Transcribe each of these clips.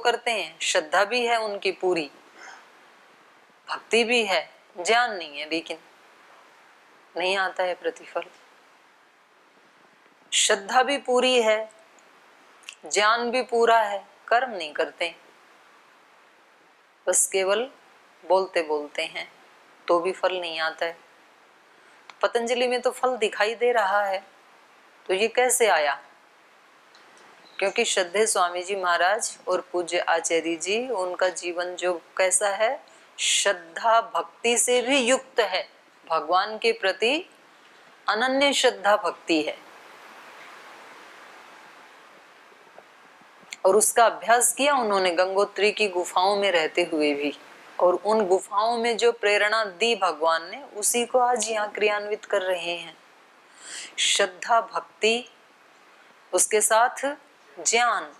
करते हैं, श्रद्धा भी है उनकी पूरी, भक्ति भी है, ज्ञान नहीं है, लेकिन नहीं आता है प्रतिफल। श्रद्धा भी पूरी है, ज्ञान भी पूरा है, कर्म नहीं करते, बस केवल बोलते बोलते हैं, तो भी फल नहीं आता है। पतंजलि में तो फल दिखाई दे रहा है, तो ये कैसे आया? क्योंकि श्रद्धेय स्वामी जी महाराज और पूज्य आचार्य जी, उनका जीवन जो कैसा है, श्रद्धा भक्ति से भी युक्त है, भगवान के प्रति अनन्य श्रद्धा भक्ति है, और उसका अभ्यास किया उन्होंने गंगोत्री की गुफाओं में रहते हुए भी, और उन गुफाओं में जो प्रेरणा दी भगवान ने, उसी को आज यहाँ क्रियान्वित कर रहे हैं। श्रद्धा भक्ति, उसके साथ ज्ञान,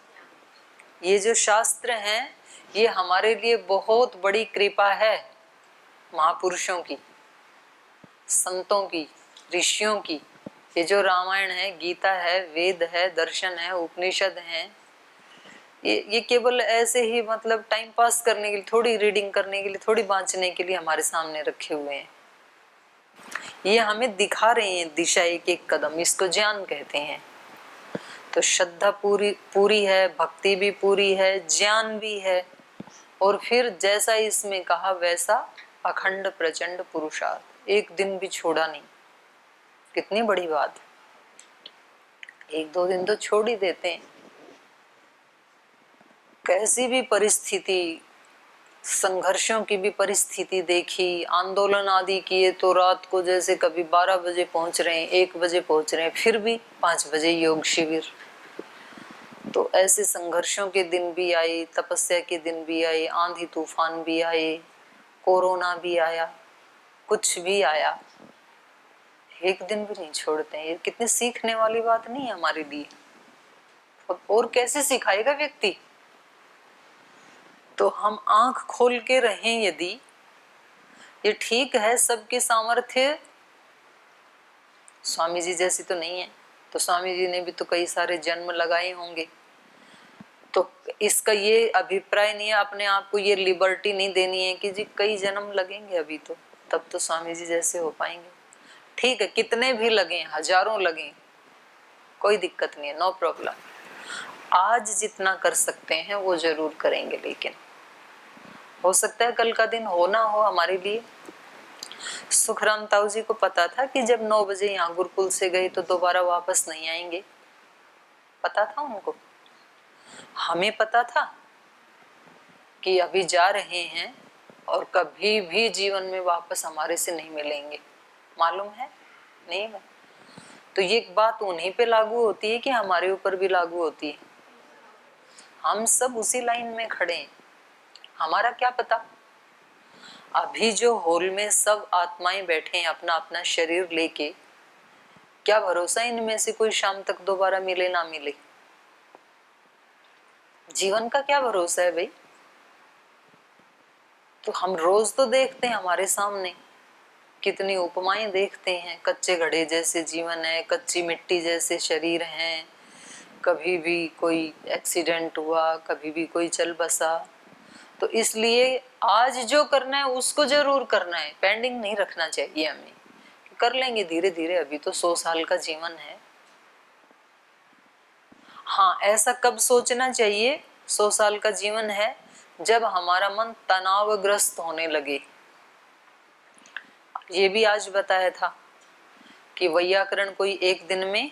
ये जो शास्त्र हैं, ये हमारे लिए बहुत बड़ी कृपा है, महापुरुषों की, संतों की, ऋषियों की। ये जो रामायण है, गीता है, वेद है, दर्शन है, उपनिषद है, ये केवल ऐसे ही मतलब टाइम पास करने के लिए, थोड़ी रीडिंग करने के लिए, थोड़ी बांचने के लिए हमारे सामने रखे हुए हैं। ये हमें दिखा रहे हैं दिशा, एक एक कदम, इसको ज्ञान कहते हैं। तो श्रद्धा पूरी है, भक्ति भी पूरी है, ज्ञान भी है, और फिर जैसा इसमें कहा वैसा अखंड प्रचंड पुरुषार्थ, एक दिन भी छोड़ा नहीं। कितनी बड़ी बात, एक दो दिन तो छोड़ ही देते हैं। कैसी भी परिस्थिति, संघर्षों की भी परिस्थिति देखी, आंदोलन आदि किए तो रात को जैसे कभी 12 बजे पहुंच रहे हैं, 1 बजे पहुंच रहे हैं, फिर भी 5 बजे योग शिविर। तो ऐसे संघर्षों के दिन भी आए, तपस्या के दिन भी आए, आंधी तूफान भी आए, कोरोना भी आया, कुछ भी आया, एक दिन भी नहीं छोड़ते हैं। ये कितनी सीखने वाली बात नहीं है हमारे लिए? और कैसे सिखाएगा व्यक्ति? तो हम आंख खोल के रहें यदि, ये ठीक है, सबकी सामर्थ्य स्वामी जी जैसी तो नहीं है, तो स्वामी जी ने भी तो कई सारे जन्म लगाए होंगे, तो इसका ये अभिप्राय नहीं है, अपने आप को ये लिबर्टी नहीं देनी है कि जी कई जन्म लगेंगे अभी तो, तब तो स्वामी जी जैसे हो पाएंगे। ठीक है, कितने भी लगे, हजारों लगे, कोई दिक्कत नहीं है, नो प्रॉब्लम। आज जितना कर सकते हैं वो जरूर करेंगे, लेकिन हो सकता है कल का दिन हो ना हो हमारे लिए। सुखराम ताऊ जी को पता था कि जब 9 बजे यहाँ गुरुकुल से गए तो दोबारा वापस नहीं आएंगे, पता था उनको। हमें पता था कि अभी जा रहे हैं और कभी भी जीवन में वापस हमारे से नहीं मिलेंगे, मालूम है? नहीं है। तो ये बात उन्हीं पे लागू होती है कि हमारे ऊपर भी लागू होती है? हम सब उसी लाइन में खड़े हैं, हमारा क्या पता। अभी जो हॉल में सब आत्माएं बैठे हैं अपना अपना शरीर लेके, क्या भरोसा इनमें से कोई शाम तक दोबारा मिले ना मिले? जीवन का क्या भरोसा है भाई? तो हम रोज तो देखते हैं हमारे सामने, कितनी उपमाएं देखते हैं, कच्चे घड़े जैसे जीवन है, कच्ची मिट्टी जैसे शरीर हैं, कभी भी कोई एक्सीडेंट हुआ, कभी भी कोई चल बसा। तो इसलिए आज जो करना है उसको जरूर करना है, पेंडिंग नहीं रखना चाहिए हमें, कर लेंगे धीरे धीरे, अभी तो 100 साल का जीवन है। हाँ, ऐसा कब सोचना चाहिए 100 साल का जीवन है? जब हमारा मन तनावग्रस्त होने लगे। ये भी आज बताया था कि वैयाकरण कोई एक दिन में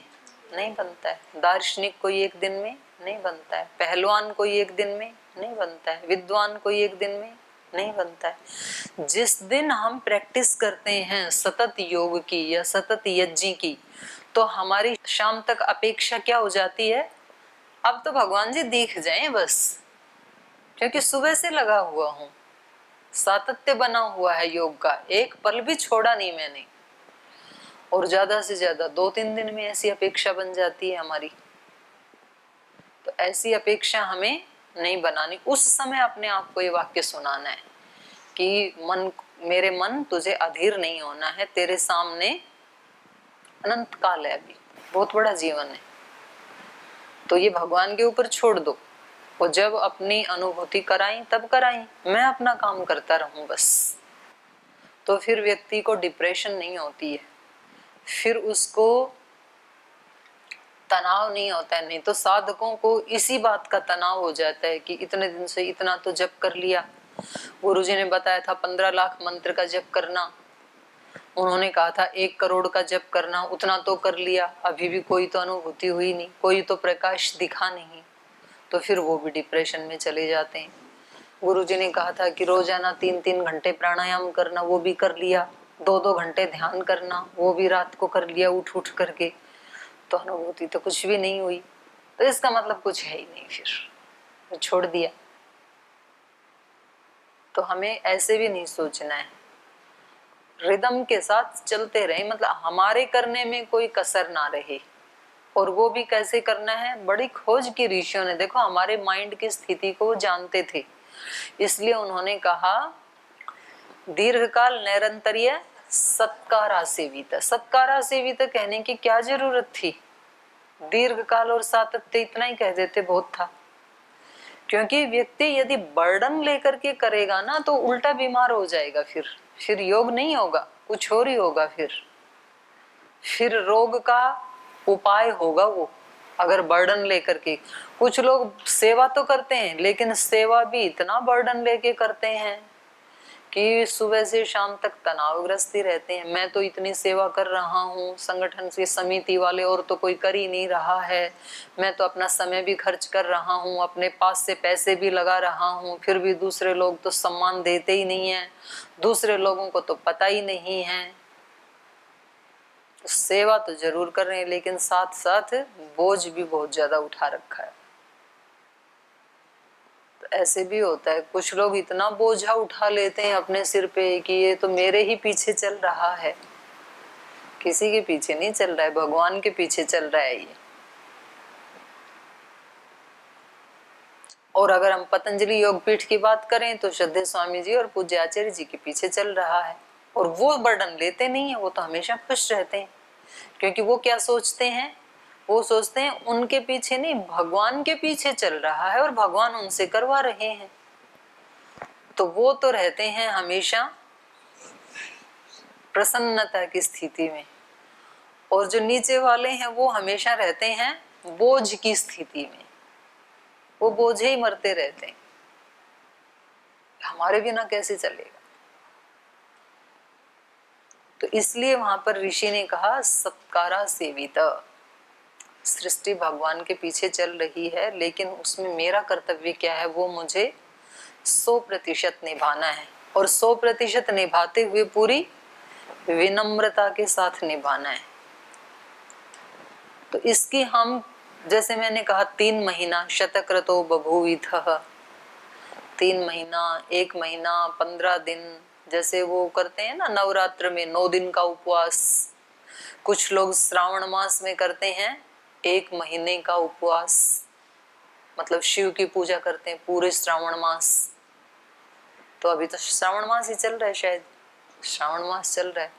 नहीं बनता है, दार्शनिक कोई एक दिन में नहीं बनता है, पहलवान कोई एक दिन में नहीं बनता है, विद्वान कोई एक दिन में नहीं बनता है। जिस दिन हम प्रैक्टिस करते हैं सतत योग की या सतत यज्ञ की, तो हमारी शाम तक अपेक्षा क्या हो जाती है? अब तो भगवान जी दिख जाएं बस, क्योंकि सुबह से लगा हुआ हूं, सातत्य बना हुआ है योग का, एक पल भी छोड़ा नहीं मैंने। और ज्यादा से ज्यादा 2-3 दिन में ऐसी अपेक्षा बन जाती है हमारी। तो ऐसी अपेक्षा हमें नहीं बनानी। उस समय अपने आप को ये वाक्य सुनाना है कि मन, मेरे मन तुझे अधीर नहीं होना है, तेरे सामने अनंत काल है, अभी बहुत बड़ा जीवन है, तो ये भगवान के ऊपर छोड़ दो। वो जब अपनी अनुभूति कराई तब कराई, मैं अपना काम करता रहूं बस, तो फिर व्यक्ति को डिप्रेशन नहीं होती है, फिर उसको तनाव नहीं होता है। नहीं तो साधकों को इसी बात का तनाव हो जाता है कि इतने दिन से इतना तो जप कर लिया, गुरुजी ने बताया था 15 लाख मंत्र का जप करना, उन्होंने कहा था 1 करोड़ का जप करना, उतना तो कर लिया, अभी भी कोई तो अनुभूति हुई नहीं, कोई तो प्रकाश दिखा नहीं, तो फिर वो भी डिप्रेशन में चले जाते हैं। गुरुजी ने कहा था कि रोजाना 3-3 घंटे प्राणायाम करना, वो भी कर लिया, 2-2 घंटे ध्यान करना, वो भी रात को कर लिया उठ उठ करके, तो अनुभूति तो कुछ भी नहीं हुई, तो इसका मतलब कुछ है ही नहीं, फिर छोड़ दिया। तो हमें ऐसे भी नहीं सोचना है, रिदम के साथ चलते रहे, मतलब हमारे करने में कोई कसर ना रहे। और वो भी कैसे करना है, बड़ी खोज की ऋषियों ने, देखो हमारे माइंड की स्थिति को वो जानते थे, इसलिए उन्होंने कहा दीर्घकाल निरंतरीय सत्कारा सेवित। सत्कारा सेवित कहने की क्या जरूरत थी, दीर्घकाल और सातत्य इतना ही कह देते बहुत था। क्योंकि व्यक्ति यदि बर्डन लेकर के करेगा ना तो उल्टा बीमार हो जाएगा, फिर योग नहीं होगा, कुछ और ही होगा, फिर रोग का उपाय होगा वो, अगर बर्डन लेकर के। कुछ लोग सेवा तो करते हैं लेकिन सेवा भी इतना बर्डन लेके करते हैं कि सुबह से शाम तक तनावग्रस्त ही रहते हैं। मैं तो इतनी सेवा कर रहा हूँ, संगठन से समिति वाले और तो कोई कर ही नहीं रहा है, मैं तो अपना समय भी खर्च कर रहा हूँ, अपने पास से पैसे भी लगा रहा हूँ, फिर भी दूसरे लोग तो सम्मान देते ही नहीं है, दूसरे लोगों को तो पता ही नहीं है। सेवा तो जरूर कर रहे हैं लेकिन साथ साथ बोझ भी बहुत ज्यादा उठा रखा है। तो ऐसे भी होता है, कुछ लोग इतना बोझा उठा लेते हैं अपने सिर पे कि ये तो मेरे ही पीछे चल रहा है, किसी के पीछे नहीं चल रहा है, भगवान के पीछे चल रहा है ये। और अगर हम पतंजलि योगपीठ की बात करें तो श्रद्धेय स्वामी जी और पूज्य आचार्य जी के पीछे चल रहा है, और वो बर्डन लेते नहीं है, वो तो हमेशा खुश रहते हैं। क्योंकि वो क्या सोचते हैं, वो सोचते हैं उनके पीछे नहीं, भगवान के पीछे चल रहा है और भगवान उनसे करवा रहे हैं, तो वो तो रहते हैं हमेशा प्रसन्नता की स्थिति में। और जो नीचे वाले हैं वो हमेशा रहते हैं बोझ की स्थिति में, वो बोझे ही मरते रहते हैं, हमारे बिना कैसे चलेगा। तो इसलिए वहां पर ऋषि ने कहा सत्कारा सेवित, सृष्टि भगवान के पीछे चल रही है लेकिन उसमें मेरा कर्तव्य क्या है, वो मुझे 100% निभाना है, और 100% निभाते हुए पूरी विनम्रता के साथ निभाना है। तो इसकी हम, जैसे मैंने कहा 3 महीना शतक्रतो बभूविथः, 3 महीना, 1 महीना, 15 दिन, जैसे वो करते हैं ना नवरात्र में 9 दिन का उपवास, कुछ लोग श्रावण मास में करते हैं 1 महीने का उपवास, मतलब शिव की पूजा करते हैं पूरे श्रावण मास। तो अभी तो श्रावण मास ही चल रहा है, शायद श्रावण मास चल रहा है,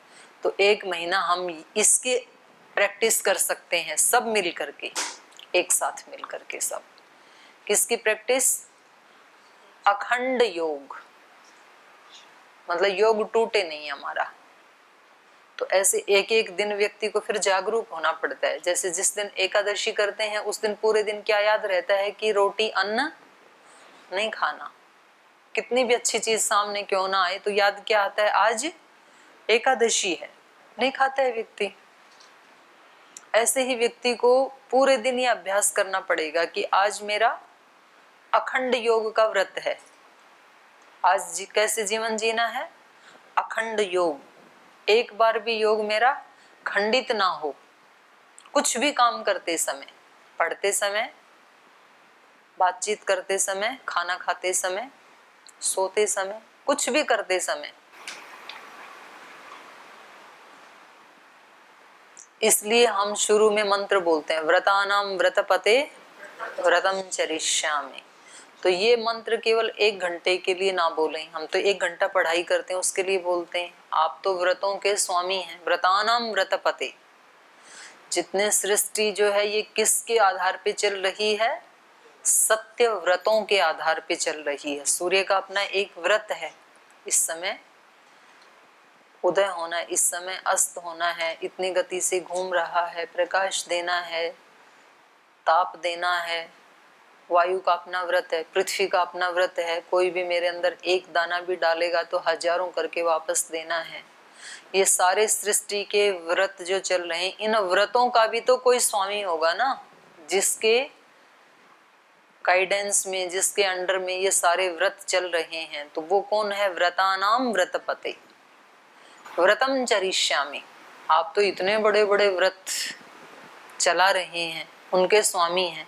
तो 1 महीना हम इसके प्रैक्टिस कर सकते हैं, सब मिल करके, एक साथ मिल करके। सब किसकी प्रैक्टिस, अखंड योग, मतलब योग टूटे नहीं हमारा। तो ऐसे एक एक दिन व्यक्ति को फिर जागरूक होना पड़ता है। जैसे जिस दिन एकादशी करते हैं उस दिन पूरे दिन क्या याद रहता है कि रोटी अन्न नहीं खाना, कितनी भी अच्छी चीज सामने क्यों ना आए तो याद क्या आता है, आज एकादशी है, नहीं खाता है व्यक्ति। ऐसे ही व्यक्ति को पूरे दिन ये अभ्यास करना पड़ेगा कि आज मेरा अखंड योग का व्रत है, आज कैसे जीवन जीना है, अखंड योग, एक बार भी योग मेरा खंडित ना हो। कुछ भी काम करते समय, पढ़ते समय, बातचीत करते समय, खाना खाते समय, सोते समय, कुछ भी करते समय। इसलिए हम शुरू में मंत्र बोलते हैं व्रतानाम व्रतपते व्रतम चरिष्यामि। तो ये मंत्र केवल 1 घंटे के लिए ना बोलें, हम तो 1 घंटा पढ़ाई करते हैं उसके लिए बोलते हैं। आप तो व्रतों के स्वामी हैं, व्रतानाम व्रतपते। जितने सृष्टि जो है ये किसके आधार पे चल रही है, सत्य व्रतों के आधार पे चल रही है। सूर्य का अपना एक व्रत है, इस समय उदय होना, इस समय अस्त होना है, इतनी गति से घूम रहा है, प्रकाश देना है, ताप देना है। वायु का अपना व्रत है, पृथ्वी का अपना व्रत है। कोई भी मेरे अंदर एक दाना भी डालेगा तो हजारों करके वापस देना है। ये सारे सृष्टि के व्रत जो चल रहे हैं, इन व्रतों का भी तो कोई स्वामी होगा ना, जिसके गाइडेंस में, जिसके अंडर में ये सारे व्रत चल रहे हैं। तो वो कौन है? व्रतानाम व्रतपते व्रतम चरिष्यामि। आप तो इतने बड़े बड़े व्रत चला रहे हैं, उनके स्वामी हैं।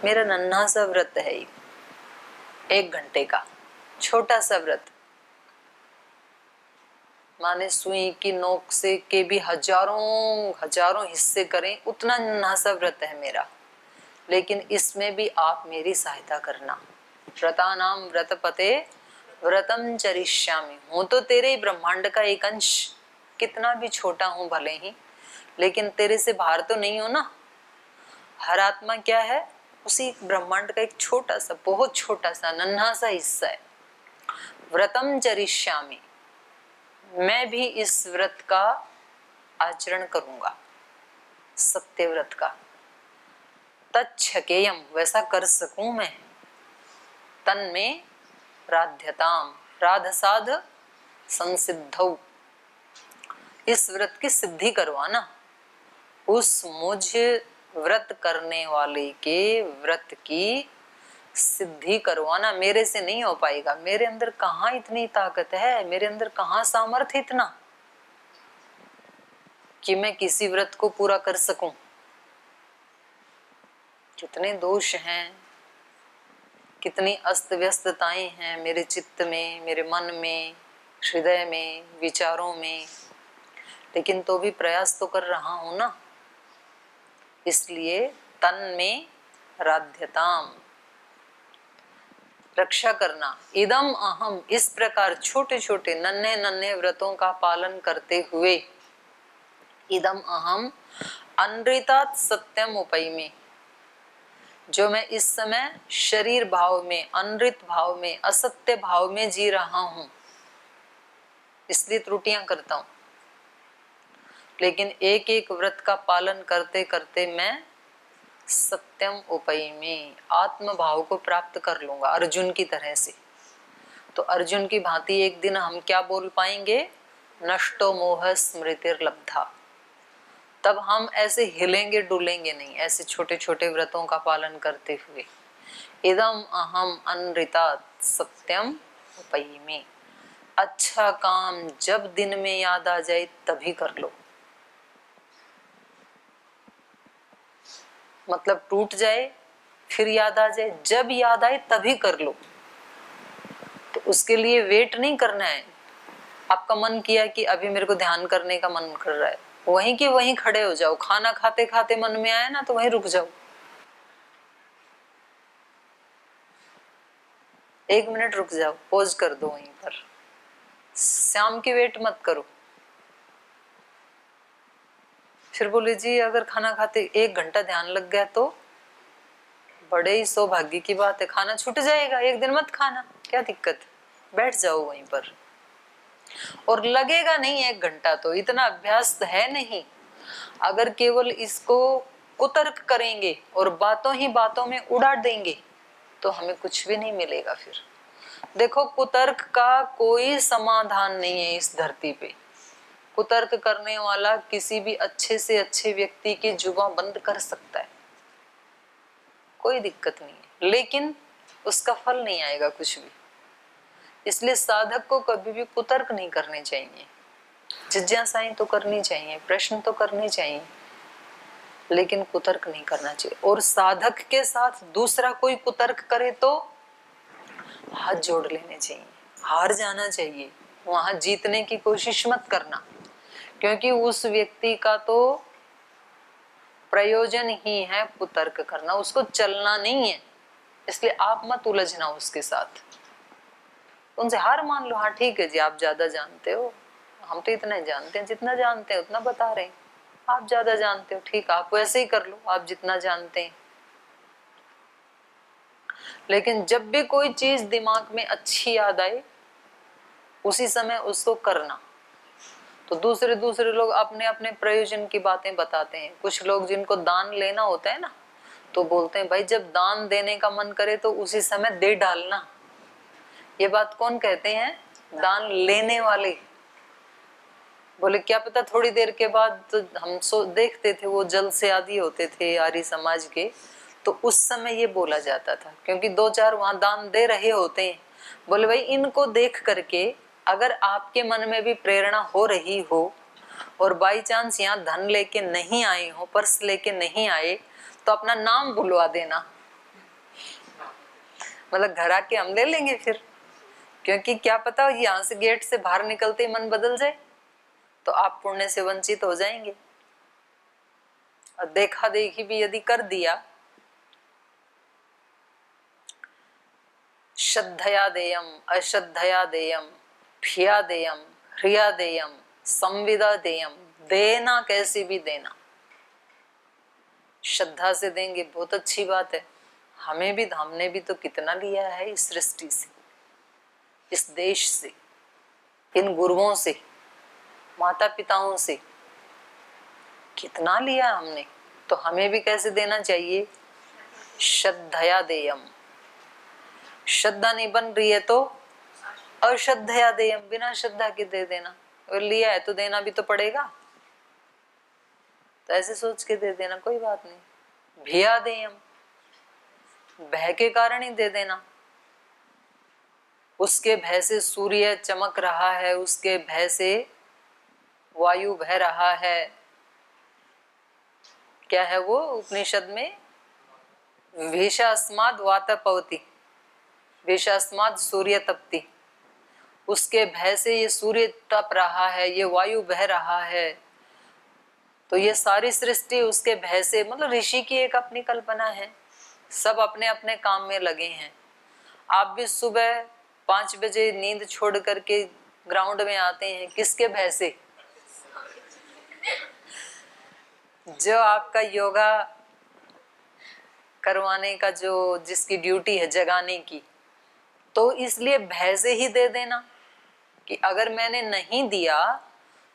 मेरा नन्हा सा व्रत है, 1 घंटे का छोटा सा व्रत, माने सुई की नोक से के भी हजारों हजारों हिस्से करें, उतना नन्हा सा व्रत है मेरा। लेकिन इसमें भी आप मेरी सहायता करना। व्रतानाम व्रतपते व्रतम चरिष्यामि। हूं तो तेरे ही ब्रह्मांड का एक अंश, कितना भी छोटा हूं भले ही, लेकिन तेरे से बाहर तो नहीं हो ना। हर आत्मा क्या है? उसी ब्रह्मांड का एक छोटा सा, बहुत छोटा सा, नन्हा सा हिस्सा है। व्रतम चरिष्यामि, मैं भी इस व्रत का आचरण करूंगा, सत्य व्रत का। तच्छकेयम, वैसा कर सकूं मैं। तन में राध्यताम, राध साध संसिद्धौ, इस व्रत की सिद्धि करवाना। उस मुझ व्रत करने वाले के व्रत की सिद्धि करवाना। मेरे से नहीं हो पाएगा, मेरे अंदर कहाँ इतनी ताकत है, मेरे अंदर कहाँ सामर्थ्य इतना कि मैं किसी व्रत को पूरा कर सकूं। कितने दोष हैं, कितनी अस्त व्यस्तताएं हैं मेरे चित्त में, मेरे मन में, हृदय में, विचारों में, लेकिन तो भी प्रयास तो कर रहा हूं ना। इसलिए तन में राध्यताम, रक्षा करना। इदम अहम, इस प्रकार छोटे छोटे नन्हे नन्हे व्रतों का पालन करते हुए, इदम अहम अनृतात् सत्यम उपैमि, जो मैं इस समय शरीर भाव में, अनृत भाव में, असत्य भाव में जी रहा हूं, इसलिए त्रुटियां करता हूं। लेकिन एक एक व्रत का पालन करते करते मैं सत्यम उपैमि, आत्म भाव को प्राप्त कर लूंगा, अर्जुन की तरह से। तो अर्जुन की भांति एक दिन हम क्या बोल पाएंगे? नष्टो मोह स्मृतिर्लब्धा। तब हम ऐसे हिलेंगे डुलेंगे नहीं, ऐसे छोटे छोटे व्रतों का पालन करते हुए। इदम अहम अनृतात् सत्यम उपैमि। अच्छा काम जब दिन में याद आ जाए तभी कर लो, मतलब टूट जाए फिर याद आ जाए, जब याद आए तभी कर लो। तो उसके लिए वेट नहीं करना है। आपका मन किया कि अभी मेरे को ध्यान करने का मन कर रहा है, वहीं के वहीं खड़े हो जाओ। खाना खाते खाते मन में आया ना तो वहीं रुक जाओ, 1 मिनट रुक जाओ, पॉज कर दो वहीं पर। शाम की वेट मत करो। फिर बोले जी अगर खाना खाते 1 घंटा ध्यान लग गया तो बड़े ही सौभाग्य की बात है, खाना छूट जाएगा। एक दिन मत खाना, क्या दिक्कत, बैठ जाओ वहीं पर। और लगेगा नहीं 1 घंटा, तो इतना अभ्यास है नहीं। अगर केवल इसको कुतर्क करेंगे और बातों ही बातों में उड़ा देंगे तो हमें कुछ भी नहीं मिलेगा। फिर देखो, कुतर्क का कोई समाधान नहीं है इस धरती पे। कुतर्क करने वाला किसी भी अच्छे से अच्छे व्यक्ति की जुबान बंद कर सकता है, कोई दिक्कत नहीं है, लेकिन उसका फल नहीं आएगा कुछ भी। इसलिए साधक को कभी भी कुतर्क नहीं करने चाहिए। जिज्ञासाएं तो करनी चाहिए, प्रश्न तो करने चाहिए, लेकिन कुतर्क नहीं करना चाहिए। और साधक के साथ दूसरा कोई कुतर्क करे तो हाथ जोड़ लेने चाहिए, हार जाना चाहिए, वहां जीतने की कोशिश मत करना, क्योंकि उस व्यक्ति का तो प्रयोजन ही है कुतर्क करना, उसको चलना नहीं है। इसलिए आप मत उलझना उसके साथ, उनसे हार मान लो। हाँ ठीक है जी, आप ज्यादा जानते हो, हम तो इतना ही जानते हैं, जितना जानते हैं उतना बता रहे हैं। आप ज्यादा जानते हो, ठीक, आप वैसे ही कर लो, आप जितना जानते हैं। लेकिन जब भी कोई चीज दिमाग में अच्छी याद आए उसी समय उसको करना। तो दूसरे दूसरे लोग अपने अपने प्रयोजन की बातें बताते हैं। कुछ लोग जिनको दान लेना होता है ना, तो बोलते हैं भाई जब दान देने का मन करे तो उसी समय दे डालना। ये बात कौन कहते हैं? दान लेने वाले। बोले क्या पता थोड़ी देर के बाद तो हम देखते थे वो जल से आदि होते थे आर्य समाज के, तो उस समय ये बोला जाता था, क्योंकि दो चार वहां दान दे रहे होते हैं। बोले भाई इनको देख करके अगर आपके मन में भी प्रेरणा हो रही हो और बाई चांस यहाँ धन लेके नहीं आए हो, पर्स लेके नहीं आए, तो अपना नाम बुलवा देना। मतलब घर आके हम ले लेंगे फिर, क्योंकि क्या पता यहाँ से गेट से बाहर निकलते ही मन बदल जाए तो आप पुण्य से वंचित हो जाएंगे। और देखा देखी भी यदि कर दिया, श्रद्धया देयम अश्रद्धया देयम भिया देयम ह्रिया देयम संविदा देयम, देना कैसे भी देना। श्रद्धा से देंगे बहुत अच्छी बात है, हमने भी तो कितना लिया है इस सृष्टि से, इस देश से, इन गुरुओं से, माता पिताओं से कितना लिया हमने, तो हमें भी कैसे देना चाहिए? श्रद्धया देयम। श्रद्धा नहीं बन रही है तो अश्रद्धया देयम, बिना श्रद्धा के दे देना। और लिया है तो देना भी तो पड़ेगा, तो ऐसे सोच के दे देना, कोई बात नहीं। भिया देयम, भय के कारण ही दे देना। उसके भय से सूर्य चमक रहा है, उसके भय से वायु बह रहा है। क्या है वो उपनिषद में? भीषास्माद वातपवती, भीषास्माद सूर्य तपती। उसके भय से ये सूर्य तप रहा है, ये वायु बह रहा है। तो ये सारी सृष्टि उसके भय से, मतलब ऋषि की एक अपनी कल्पना है, सब अपने अपने काम में लगे हैं। आप भी सुबह 5 बजे नींद छोड़ करके ग्राउंड में आते हैं, किसके भय से? जो आपका योगा करवाने का जो जिसकी ड्यूटी है जगाने की, तो इसलिए भय से ही दे देना कि अगर मैंने नहीं दिया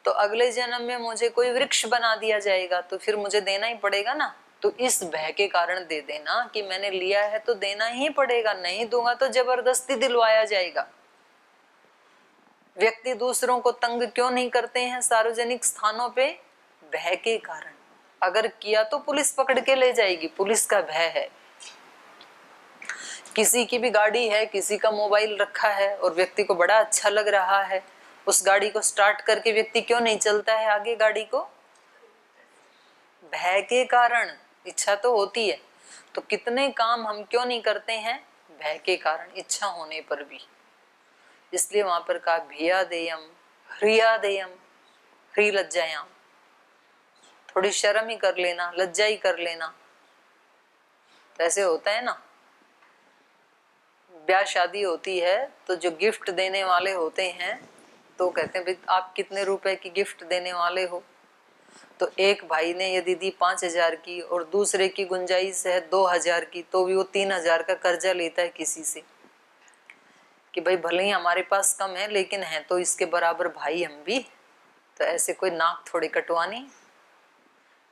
तो अगले जन्म में मुझे कोई वृक्ष बना दिया जाएगा, तो फिर मुझे देना ही पड़ेगा ना। तो इस भय के कारण दे देना कि मैंने लिया है तो देना ही पड़ेगा, नहीं दूंगा तो जबरदस्ती दिलवाया जाएगा। व्यक्ति दूसरों को तंग क्यों नहीं करते हैं सार्वजनिक स्थानों पे? भय के कारण। अगर किया तो पुलिस पकड़ के ले जाएगी, पुलिस का भय है। किसी की भी गाड़ी है, किसी का मोबाइल रखा है और व्यक्ति को बड़ा अच्छा लग रहा है, उस गाड़ी को स्टार्ट करके व्यक्ति क्यों नहीं चलता है आगे गाड़ी को? भय के कारण। इच्छा तो होती है, तो कितने काम हम क्यों नहीं करते हैं? भय के कारण, इच्छा होने पर भी। इसलिए वहां पर कहा भिया देयम ह्रिया देयम, ह्री लज्जायाम, थोड़ी शर्म ही कर लेना, लज्जा ही कर लेना। तो ऐसे होता है ना, ब्याह शादी होती है तो जो गिफ्ट देने वाले होते हैं तो कहते हैं भाई आप कितने रुपए की गिफ्ट देने वाले हो? तो एक भाई ने यदि दी 5,000 की और दूसरे की गुंजाइश है 2,000 की, तो भी वो 3,000 का कर्जा लेता है किसी से कि भाई भले ही हमारे पास कम है लेकिन है तो इसके बराबर भाई हम भी, तो ऐसे कोई नाक थोड़ी कटवानी।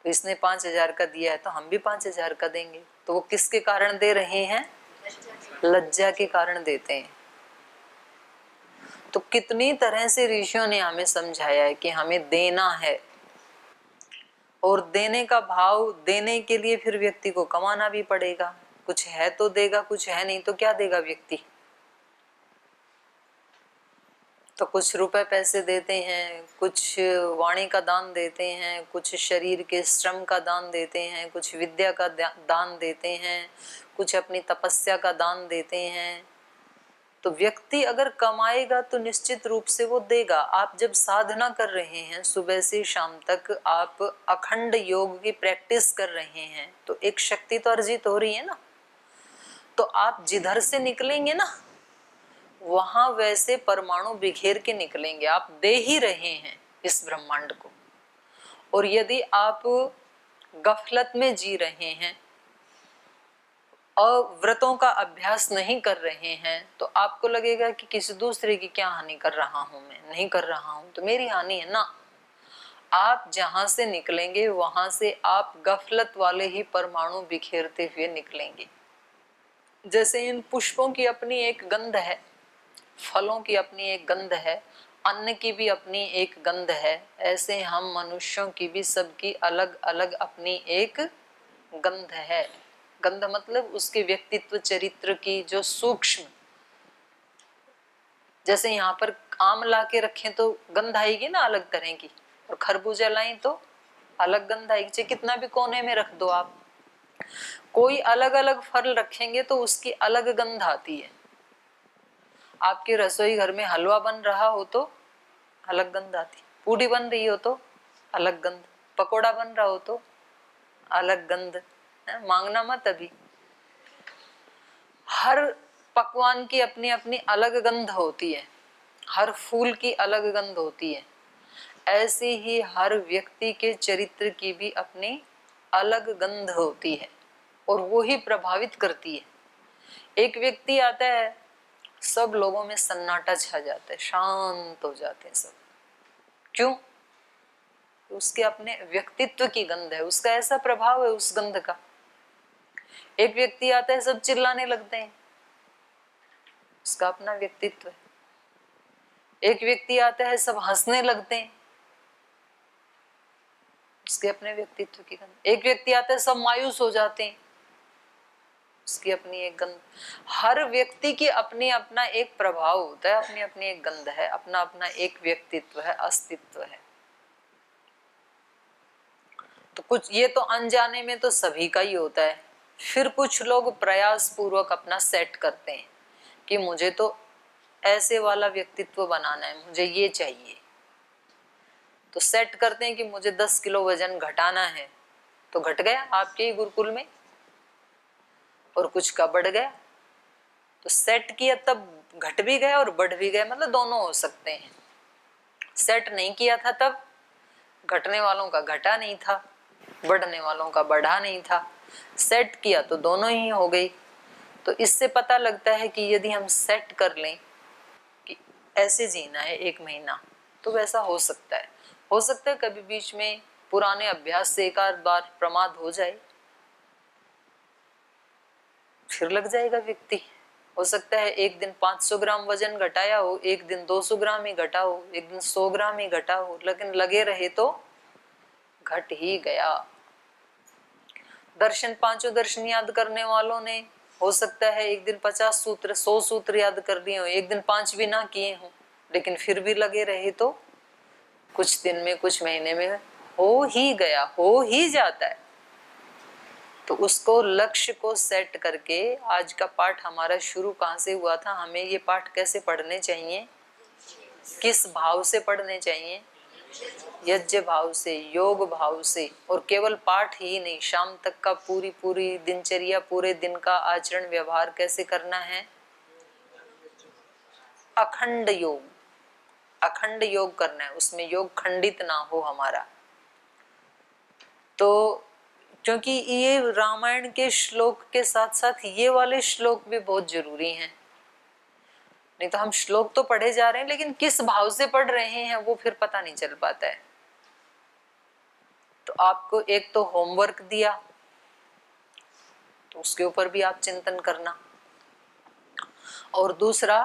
तो इसने 5,000 का दिया है तो हम भी 5,000 का देंगे। तो वो किसके कारण दे रहे हैं? लज्जा के कारण देते हैं। तो कितनी तरह से ऋषियों ने हमें समझाया है कि हमें देना है, और देने का भाव, देने के लिए फिर व्यक्ति को कमाना भी पड़ेगा। कुछ है तो देगा, कुछ है नहीं तो क्या देगा व्यक्ति? तो कुछ रुपए पैसे देते हैं, कुछ वाणी का दान देते हैं, कुछ शरीर के श्रम का दान देते हैं, कुछ विद्या का दान देते हैं, कुछ अपनी तपस्या का दान देते हैं। तो व्यक्ति अगर कमाएगा तो निश्चित रूप से वो देगा। आप जब साधना कर रहे हैं सुबह से शाम तक, आप अखंड योग की प्रैक्टिस कर रहे हैं, तो एक शक्ति तो अर्जित हो रही है ना। तो आप जिधर से निकलेंगे ना वहां वैसे परमाणु बिखेर के निकलेंगे। आप दे ही रहे हैं इस ब्रह्मांड को। और यदि आप गफलत में जी रहे हैं, और व्रतों का अभ्यास नहीं कर रहे हैं तो आपको लगेगा कि किसी दूसरे की क्या हानि कर रहा हूं, मैं नहीं कर रहा हूं तो मेरी हानि है ना। आप जहां से निकलेंगे वहां से आप गफलत वाले ही परमाणु बिखेरते हुए निकलेंगे। जैसे इन पुष्पों की अपनी एक गंध है, फलों की अपनी एक गंध है, अन्न की भी अपनी एक गंध है, ऐसे हम मनुष्यों की भी सबकी अलग अलग अपनी एक गंध है। गंध मतलब उसके व्यक्तित्व चरित्र की जो सूक्ष्म, जैसे यहाँ पर आम ला के रखें तो गंध आएगी ना अलग तरह की, और खरबूजा लाएं तो अलग गंध आएगी। चाहे कितना भी कोने में रख दो आप, कोई अलग अलग फल रखेंगे तो उसकी अलग गंध आती है। आपके रसोई घर में हलवा बन रहा हो तो अलग गंध आती, पूड़ी बन रही हो तो अलग गंध, पकोड़ा बन रहा हो तो अलग गंध, मांगना मत अभी। हर पकवान की अपनी अपनी अलग गंध होती है, हर फूल की अलग गंध होती है। ऐसे ही हर व्यक्ति के चरित्र की भी अपनी अलग गंध होती है और वो ही प्रभावित करती है। एक व्यक्ति आता है, सब लोगों में सन्नाटा छा जाता है, शांत हो जाते हैं सब। क्यों? उसके अपने व्यक्तित्व की गंध है, उसका ऐसा प्रभाव है उस गंध का। एक व्यक्ति आता है, सब चिल्लाने लगते हैं, उसका अपना व्यक्तित्व है। एक व्यक्ति आता है, सब हंसने लगते हैं, उसके अपने व्यक्तित्व की गंध। एक व्यक्ति आता है, सब मायूस हो जाते हैं, उसकी अपनी एक गंध। हर व्यक्ति की अपनी अपना एक प्रभाव होता है, अपनी अपनी एक गंध है, अपना अपना एक व्यक्तित्व है, अस्तित्व है। तो कुछ ये तो अनजाने में तो सभी का ही होता है। फिर कुछ लोग प्रयास पूर्वक अपना सेट करते हैं कि मुझे तो ऐसे वाला व्यक्तित्व बनाना है, मुझे ये चाहिए, तो सेट करते हैं कि मुझे 10 किलो वजन घटाना है, तो घट गया आपके ही गुरुकुल में, और कुछ का बढ़ गया। तो सेट किया तब घट भी गया और बढ़ भी गया, मतलब दोनों हो सकते हैं। सेट नहीं किया था तब घटने वालों का घटा नहीं था, बढ़ने वालों का बढ़ा नहीं था। सेट किया तो दोनों ही हो गई। तो इससे पता लगता है कि यदि हम सेट कर लें कि ऐसे जीना है 1 महीना, तो वैसा हो सकता है। हो सकता है कभी बीच में पुराने अभ्यास से एक आध बार प्रमाद हो जाए, फिर लग जाएगा व्यक्ति। हो सकता है एक दिन 500 ग्राम वजन घटाया हो, एक दिन 200 ग्राम ही घटा हो, एक दिन 100 ग्राम ही घटा हो, लेकिन लगे रहे तो घट ही गया। दर्शन, 5 दर्शन याद करने वालों ने हो सकता है एक दिन 50 सूत्र 100 सूत्र याद कर लिए हो, एक दिन 5 भी ना किए हो, लेकिन फिर भी लगे रहे तो कुछ दिन में, कुछ महीने में हो ही गया, हो ही जाता है। तो उसको लक्ष्य को सेट करके, आज का पाठ हमारा शुरू कहाँ से हुआ था, हमें ये पाठ कैसे पढ़ने चाहिए, किस भाव से पढ़ने चाहिए, यज्ञ भाव से, योग भाव से। और केवल पाठ ही नहीं, शाम तक का पूरी पूरी दिनचर्या, पूरे दिन का आचरण व्यवहार कैसे करना है, अखंड योग, अखंड योग करना है, उसमें योग खंडित ना हो हमारा। तो क्योंकि ये रामायण के श्लोक के साथ साथ ये वाले श्लोक भी बहुत जरूरी हैं। नहीं तो हम श्लोक तो पढ़े जा रहे हैं, लेकिन किस भाव से पढ़ रहे हैं वो फिर पता नहीं चल पाता है। तो आपको एक तो होमवर्क दिया, तो उसके ऊपर भी आप चिंतन करना। और दूसरा,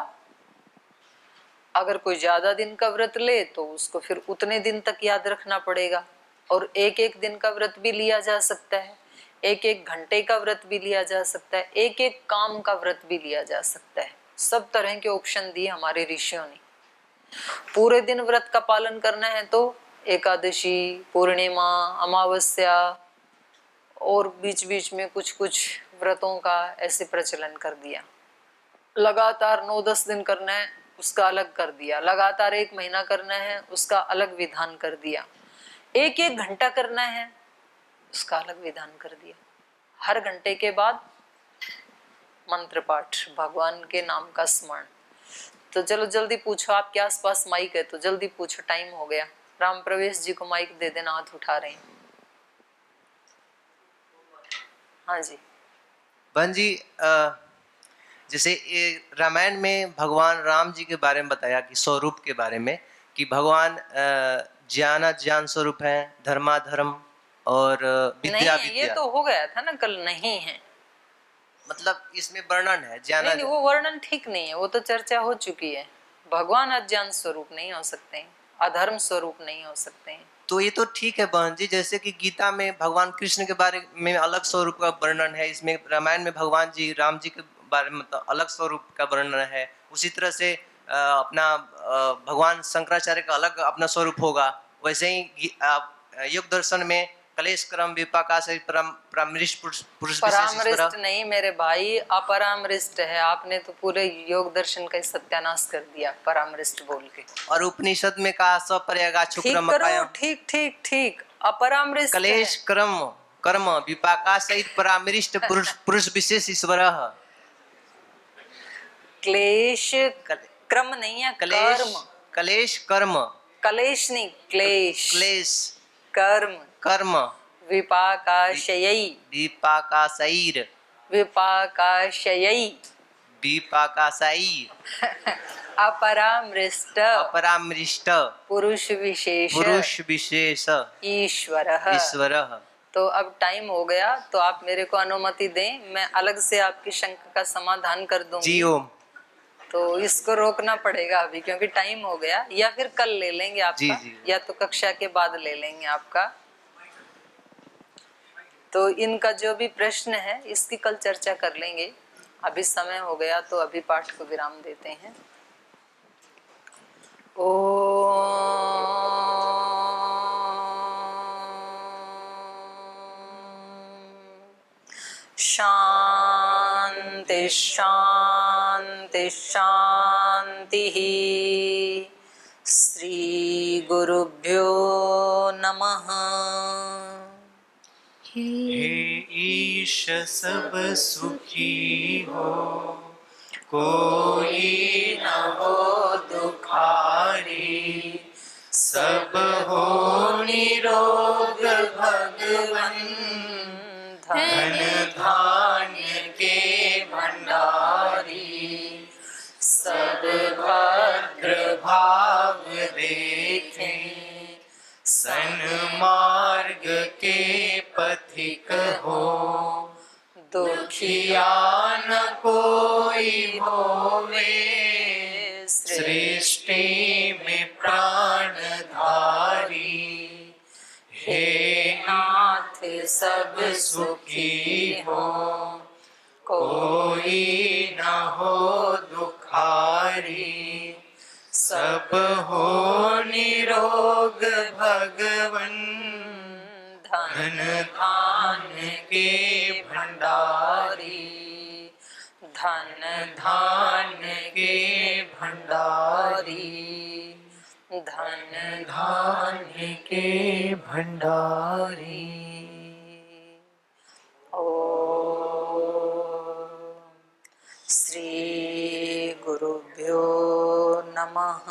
अगर कोई ज्यादा दिन का व्रत ले तो उसको फिर उतने दिन तक याद रखना पड़ेगा। और एक एक दिन का व्रत भी लिया जा सकता है, एक एक घंटे का व्रत भी लिया जा सकता है, एक एक काम का व्रत भी लिया जा सकता है। सब तरह के ऑप्शन दिए हमारे ऋषियों ने। पूरे दिन व्रत का पालन करना है तो एकादशी, पूर्णिमा, अमावस्या और बीच बीच में कुछ कुछ व्रतों का ऐसे प्रचलन कर दिया। लगातार 9-10 दिन करना है उसका अलग कर दिया, लगातार 1 महीना करना है उसका अलग विधान कर दिया, एक एक घंटा करना है उसका अलग विधान कर दिया। हर घंटे के बाद मंत्र पाठ, भगवान के नाम का स्मरण। तो चलो जल्दी पूछो, आपके आसपास माइक है तो जल्दी पूछो, टाइम हो गया। राम प्रवेश जी को माइक दे देना, हाथ उठा रहे हैं। हाँ जी। बहन जी, जैसे ये रामायण में भगवान राम जी के बारे में बताया कि स्वरूप के बारे में, कि भगवान ज्ञान स्वरूप है, धर्माधर्म और विद्या नहीं, ये विद्या। तो हो गया था ना कल, नहीं है। मतलब इसमें वर्णन है ज्ञान। नहीं, वो वर्णन ठीक नहीं है, वो तो चर्चा हो चुकी है। भगवान अज्ञान स्वरूप नहीं हो सकते हैं, अधर्म स्वरूप नहीं हो सकते हैं। तो ये तो ठीक है बहन जी, जैसे कि गीता में भगवान कृष्ण के बारे में अलग स्वरूप का वर्णन है, इसमें रामायण में भगवान जी राम जी के बारे में मतलब अलग स्वरूप का वर्णन है। उसी तरह से भगवान शंकराचार्य का अलग अपना स्वरूप होगा। वैसे ही योग दर्शन में कलेश क्रम विपाका से परामृष्ट पुरुष विशेष ईश्वर। परामृष्ट नहीं मेरे भाई, अपरामृष्ट है। आपने तो पूरे योग दर्शन का सत्यानाश कर दिया परामृष्ट बोल के। और उपनिषद में कहा सपर्यागा ठीक करो, ठीक ठीक ठीक, अपरामृष्ट कलेश क्रम कर्म विपाका सहित परामृष्ट पुरुष विशेष ईश्वर। क्लेश क्रम नहीं है, कर्म। कलेश कर्म, कलेश नहीं, क्लेश। क्लेश कर्म कर्म विपाकाशयी, विपाकाशैर विपाकाशयी विपाकाशैर अपरामृष्ट पुरुष विशेष ईश्वरः। तो अब टाइम हो गया, तो आप मेरे को अनुमति दें, मैं अलग से आपकी शंका का समाधान कर दूंगी। जी ओम। तो इसको रोकना पड़ेगा अभी, क्योंकि टाइम हो गया, या फिर कल ले लेंगे आपका। जी। या तो कक्षा के बाद ले लेंगे आपका। तो इनका जो भी प्रश्न है इसकी कल चर्चा कर लेंगे। अभी समय हो गया, तो अभी पाठ को विराम देते हैं। शांति शांति शांति। श्री गुरुभ्यो नमः। हे ईश सब सुखी हो, कोई न हो दुखारी, सब हो निरोग भगवन। धन धान्य के भंडारी, सब भद्र भाव देखें। सन्मार्ग के पथिक हो, दुखिया न कोई होवे। सृष्टि में प्राणधारी, हे नाथ सब सुखी हो, कोई न हो दुखारी। सब हो निरोग भगवन। धन धान्य के भंडारी, धन धान्य के भंडारी, धन धान्य के भंडारी। श्री गुरुभ्यो नमः।